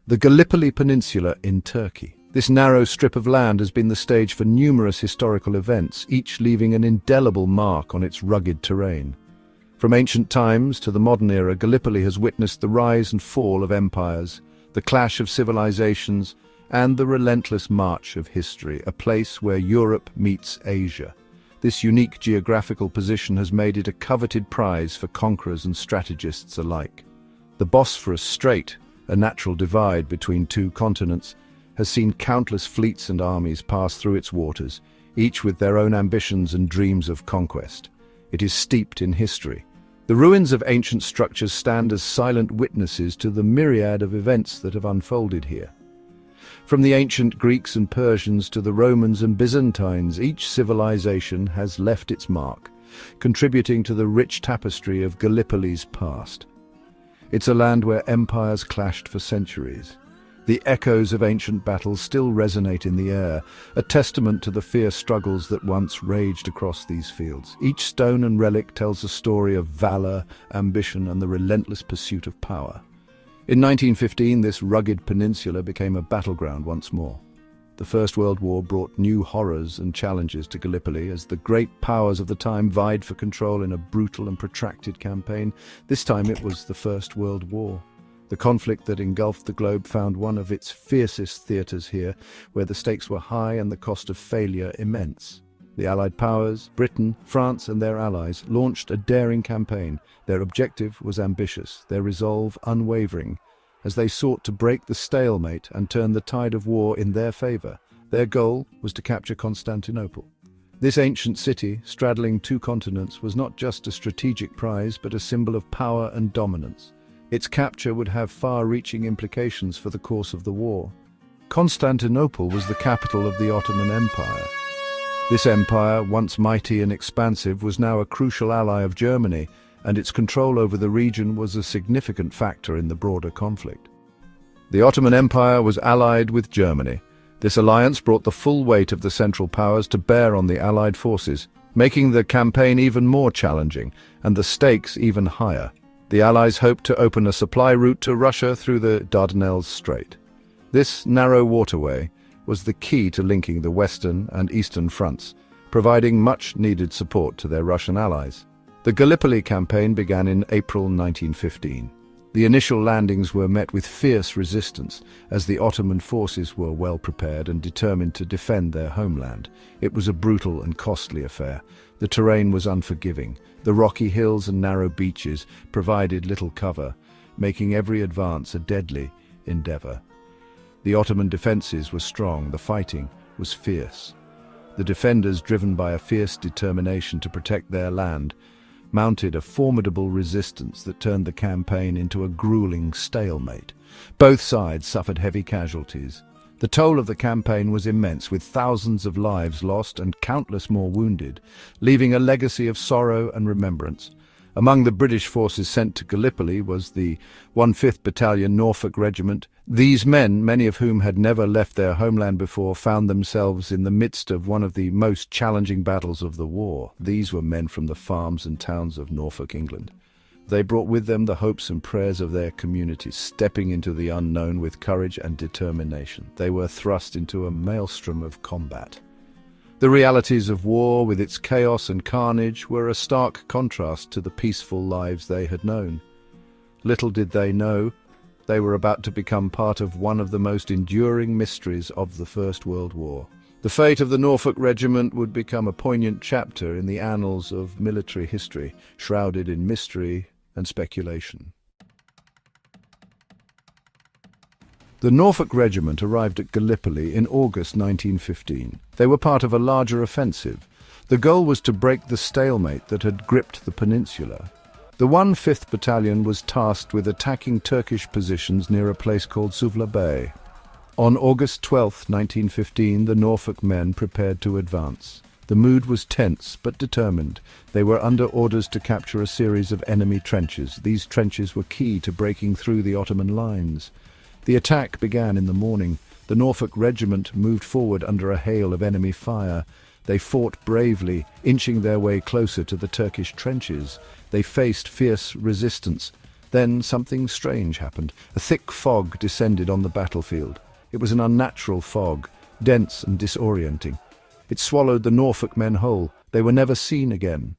The Gallipoli Peninsula in Turkey. This narrow strip of land has been the stage for numerous historical events, each leaving an indelible mark on its rugged terrain. From ancient times to the modern era, Gallipoli has witnessed the rise and fall of empires, the clash of civilizations, and the relentless march of history, a place where Europe meets Asia. This unique geographical position has made it a coveted prize for conquerors and strategists alike. The Bosphorus Strait, a natural divide between two continents, has seen countless fleets and armies pass through its waters, each with their own ambitions and dreams of conquest. It is steeped in history. The ruins of ancient structures stand as silent witnesses to the myriad of events that have unfolded here. From the ancient Greeks and Persians to the Romans and Byzantines, each civilization has left its mark, contributing to the rich tapestry of Gallipoli's past. It's a land where empires clashed for centuries. The echoes of ancient battles still resonate in the air, a testament to the fierce struggles that once raged across these fields. Each stone and relic tells a story of valor, ambition, and the relentless pursuit of power. In 1915, this rugged peninsula became a battleground once more. The First World War brought new horrors and challenges to Gallipoli as the great powers of the time vied for control in a brutal and protracted campaign. This time it was the First World War. The conflict that engulfed the globe found one of its fiercest theatres here, where the stakes were high and the cost of failure immense. The Allied powers, Britain, France and their allies, launched a daring campaign. Their objective was ambitious, their resolve unwavering, as they sought to break the stalemate and turn the tide of war in their favour. Their goal was to capture Constantinople. This ancient city, straddling two continents, was not just a strategic prize but a symbol of power and dominance. Its capture would have far-reaching implications for the course of the war. Constantinople was the capital of the Ottoman Empire. This empire, once mighty and expansive, was now a crucial ally of Germany, and its control over the region was a significant factor in the broader conflict. The Ottoman Empire was allied with Germany. This alliance brought the full weight of the Central Powers to bear on the Allied forces, making the campaign even more challenging and the stakes even higher. The Allies hoped to open a supply route to Russia through the Dardanelles Strait. This narrow waterway was the key to linking the Western and Eastern fronts, providing much-needed support to their Russian allies. The Gallipoli campaign began in April 1915. The initial landings were met with fierce resistance, as the Ottoman forces were well prepared and determined to defend their homeland. It was a brutal and costly affair. The terrain was unforgiving. The rocky hills and narrow beaches provided little cover, making every advance a deadly endeavor. The Ottoman defenses were strong, the fighting was fierce. The defenders, driven by a fierce determination to protect their land, mounted a formidable resistance that turned the campaign into a grueling stalemate. Both sides suffered heavy casualties. The toll of the campaign was immense, with thousands of lives lost and countless more wounded, leaving a legacy of sorrow and remembrance. Among the British forces sent to Gallipoli was the 1/5th Battalion Norfolk Regiment. These men, many of whom had never left their homeland before, found themselves in the midst of one of the most challenging battles of the war. These were men from the farms and towns of Norfolk, England. They brought with them the hopes and prayers of their communities, stepping into the unknown with courage and determination. They were thrust into a maelstrom of combat. The realities of war, with its chaos and carnage, were a stark contrast to the peaceful lives they had known. Little did they know, they were about to become part of one of the most enduring mysteries of the First World War. The fate of the Norfolk Regiment would become a poignant chapter in the annals of military history, shrouded in mystery and speculation. The Norfolk Regiment arrived at Gallipoli in August 1915. They were part of a larger offensive. The goal was to break the stalemate that had gripped the peninsula. The 1/5th Battalion was tasked with attacking Turkish positions near a place called Suvla Bay. On August 12, 1915, the Norfolk men prepared to advance. The mood was tense but determined. They were under orders to capture a series of enemy trenches. These trenches were key to breaking through the Ottoman lines. The attack began in the morning. The Norfolk Regiment moved forward under a hail of enemy fire. They fought bravely, inching their way closer to the Turkish trenches. They faced fierce resistance. Then something strange happened. A thick fog descended on the battlefield. It was an unnatural fog, dense and disorienting. It swallowed the Norfolk men whole. They were never seen again.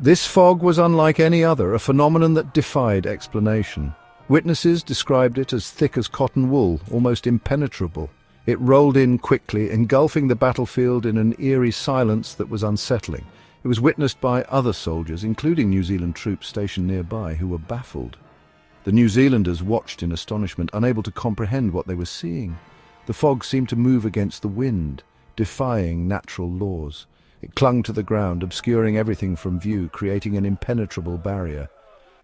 This fog was unlike any other, a phenomenon that defied explanation. Witnesses described it as thick as cotton wool, almost impenetrable. It rolled in quickly, engulfing the battlefield in an eerie silence that was unsettling. It was witnessed by other soldiers, including New Zealand troops stationed nearby, who were baffled. The New Zealanders watched in astonishment, unable to comprehend what they were seeing. The fog seemed to move against the wind, defying natural laws. It clung to the ground, obscuring everything from view, creating an impenetrable barrier.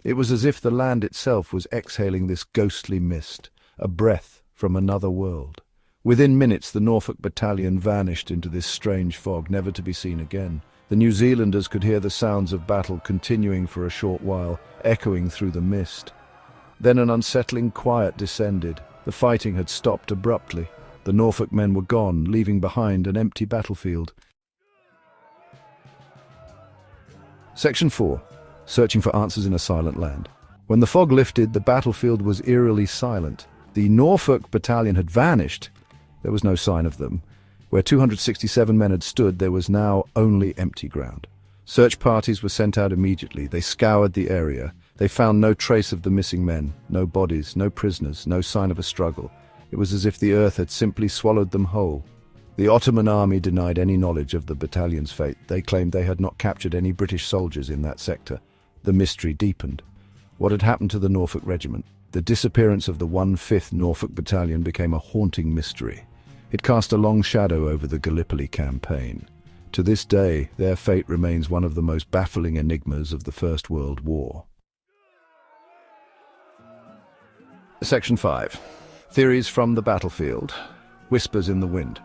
It was as if the land itself was exhaling this ghostly mist, a breath from another world. Within minutes, the Norfolk Battalion vanished into this strange fog, never to be seen again. The New Zealanders could hear the sounds of battle continuing for a short while, echoing through the mist. Then an unsettling quiet descended. The fighting had stopped abruptly. The Norfolk men were gone, leaving behind an empty battlefield. Section 4. Searching for answers in a silent land. When the fog lifted, the battlefield was eerily silent. The Norfolk Battalion had vanished. There was no sign of them. Where 267 men had stood, there was now only empty ground. Search parties were sent out immediately. They scoured the area. They found no trace of the missing men, no bodies, no prisoners, no sign of a struggle. It was as if the earth had simply swallowed them whole. The Ottoman army denied any knowledge of the battalion's fate. They claimed they had not captured any British soldiers in that sector. The mystery deepened. What had happened to the Norfolk Regiment? The disappearance of the 1/5th Norfolk Battalion became a haunting mystery. It cast a long shadow over the Gallipoli campaign. To this day, their fate remains one of the most baffling enigmas of the First World War. Section 5. Theories from the battlefield. Whispers in the wind.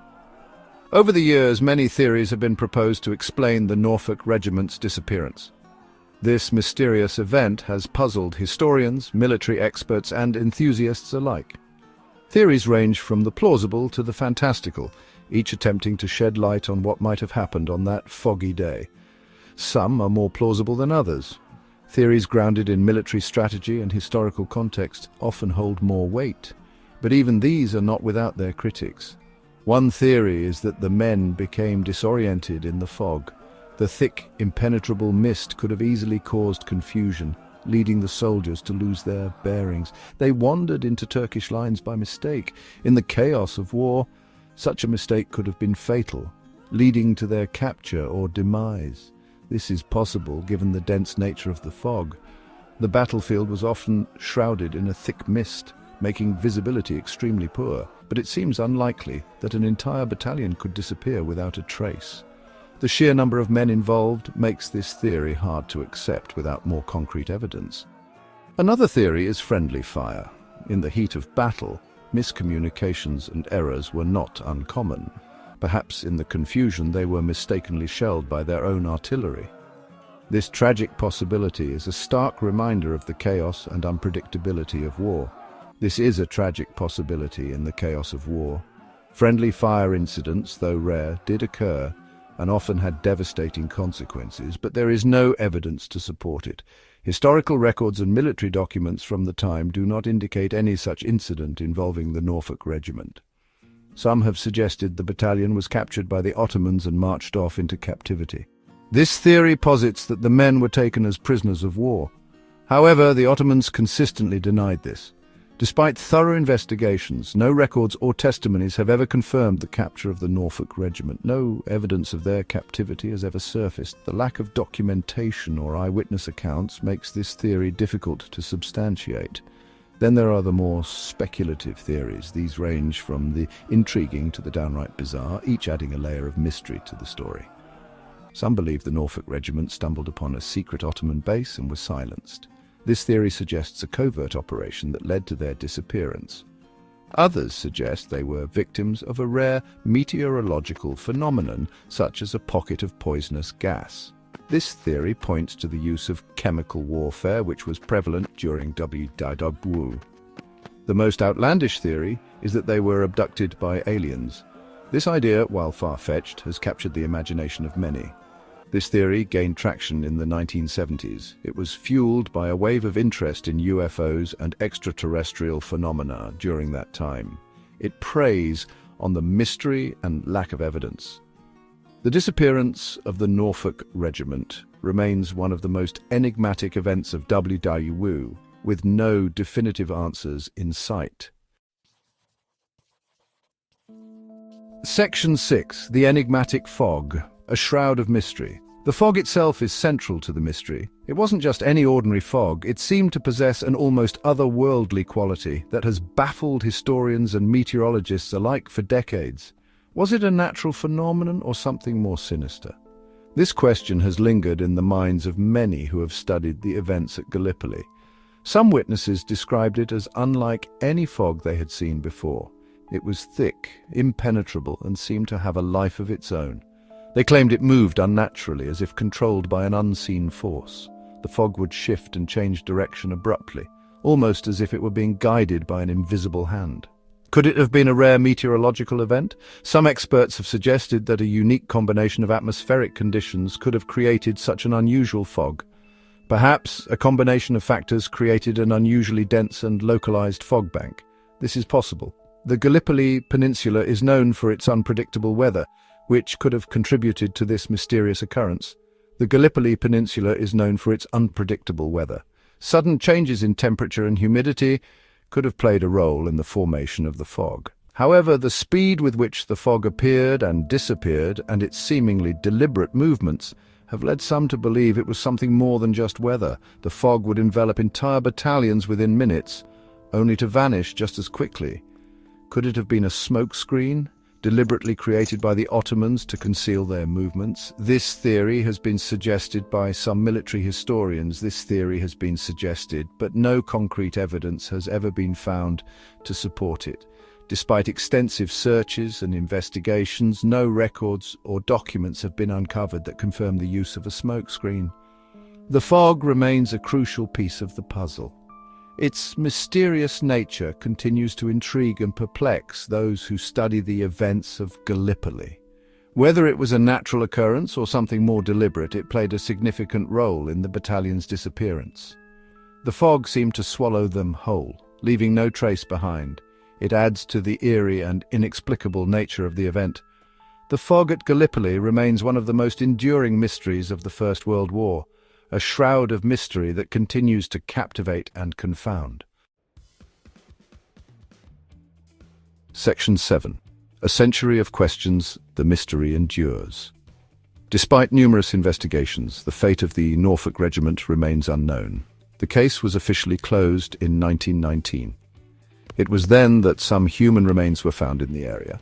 Over the years, many theories have been proposed to explain the Norfolk Regiment's disappearance. This mysterious event has puzzled historians, military experts, and enthusiasts alike. Theories range from the plausible to the fantastical, each attempting to shed light on what might have happened on that foggy day. Some are more plausible than others. Theories grounded in military strategy and historical context often hold more weight, but even these are not without their critics. One theory is that the men became disoriented in the fog. The thick, impenetrable mist could have easily caused confusion, leading the soldiers to lose their bearings. They wandered into Turkish lines by mistake. In the chaos of war, such a mistake could have been fatal, leading to their capture or demise. This is possible given the dense nature of the fog. The battlefield was often shrouded in a thick mist, making visibility extremely poor, but it seems unlikely that an entire battalion could disappear without a trace. The sheer number of men involved makes this theory hard to accept without more concrete evidence. Another theory is friendly fire. In the heat of battle, miscommunications and errors were not uncommon. Perhaps in the confusion they were mistakenly shelled by their own artillery. This tragic possibility is a stark reminder of the chaos and unpredictability of war. This is a tragic possibility in the chaos of war. Friendly fire incidents, though rare, did occur and often had devastating consequences, but there is no evidence to support it. Historical records and military documents from the time do not indicate any such incident involving the Norfolk Regiment. Some have suggested the battalion was captured by the Ottomans and marched off into captivity. This theory posits that the men were taken as prisoners of war. However, the Ottomans consistently denied this. Despite thorough investigations, no records or testimonies have ever confirmed the capture of the Norfolk Regiment. No evidence of their captivity has ever surfaced. The lack of documentation or eyewitness accounts makes this theory difficult to substantiate. Then there are the more speculative theories. These range from the intriguing to the downright bizarre, each adding a layer of mystery to the story. Some believe the Norfolk Regiment stumbled upon a secret Ottoman base and was silenced. This theory suggests a covert operation that led to their disappearance. Others suggest they were victims of a rare meteorological phenomenon, such as a pocket of poisonous gas. This theory points to the use of chemical warfare, which was prevalent during WW. The most outlandish theory is that they were abducted by aliens. This idea, while far-fetched, has captured the imagination of many. This theory gained traction in the 1970s. It was fueled by a wave of interest in UFOs and extraterrestrial phenomena during that time. It preys on the mystery and lack of evidence. The disappearance of the Norfolk Regiment remains one of the most enigmatic events of WW, with no definitive answers in sight. Section 6. The Enigmatic Fog, a shroud of mystery. The fog itself is central to the mystery. It wasn't just any ordinary fog, it seemed to possess an almost otherworldly quality that has baffled historians and meteorologists alike for decades. Was it a natural phenomenon or something more sinister? This question has lingered in the minds of many who have studied the events at Gallipoli. Some witnesses described it as unlike any fog they had seen before. It was thick, impenetrable, and seemed to have a life of its own. They claimed it moved unnaturally, as if controlled by an unseen force. The fog would shift and change direction abruptly, almost as if it were being guided by an invisible hand. Could it have been a rare meteorological event? Some experts have suggested that a unique combination of atmospheric conditions could have created such an unusual fog. Perhaps a combination of factors created an unusually dense and localized fog bank. This is possible. The Gallipoli Peninsula is known for its unpredictable weather, which could have contributed to this mysterious occurrence. The Gallipoli Peninsula is known for its unpredictable weather. Sudden changes in temperature and humidity could have played a role in the formation of the fog. However, the speed with which the fog appeared and disappeared, and its seemingly deliberate movements, have led some to believe it was something more than just weather. The fog would envelop entire battalions within minutes, only to vanish just as quickly. Could it have been a smoke screen, deliberately created by the Ottomans to conceal their movements? This theory has been suggested by some military historians. But no concrete evidence has ever been found to support it. Despite extensive searches and investigations, no records or documents have been uncovered that confirm the use of a smokescreen. The fog remains a crucial piece of the puzzle. Its mysterious nature continues to intrigue and perplex those who study the events of Gallipoli. Whether it was a natural occurrence or something more deliberate, it played a significant role in the battalion's disappearance. The fog seemed to swallow them whole, leaving no trace behind. It adds to the eerie and inexplicable nature of the event. The fog at Gallipoli remains one of the most enduring mysteries of the First World War, a shroud of mystery that continues to captivate and confound. Section 7. A century of questions, the mystery endures. Despite numerous investigations, the fate of the Norfolk Regiment remains unknown. The case was officially closed in 1919. It was then that some human remains were found in the area.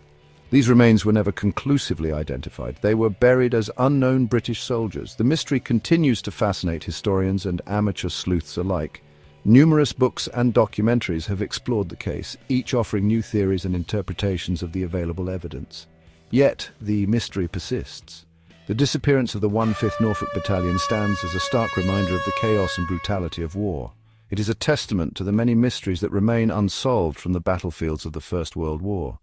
These remains were never conclusively identified. They were buried as unknown British soldiers. The mystery continues to fascinate historians and amateur sleuths alike. Numerous books and documentaries have explored the case, each offering new theories and interpretations of the available evidence. Yet, the mystery persists. The disappearance of the 1/5 Norfolk Battalion stands as a stark reminder of the chaos and brutality of war. It is a testament to the many mysteries that remain unsolved from the battlefields of the First World War.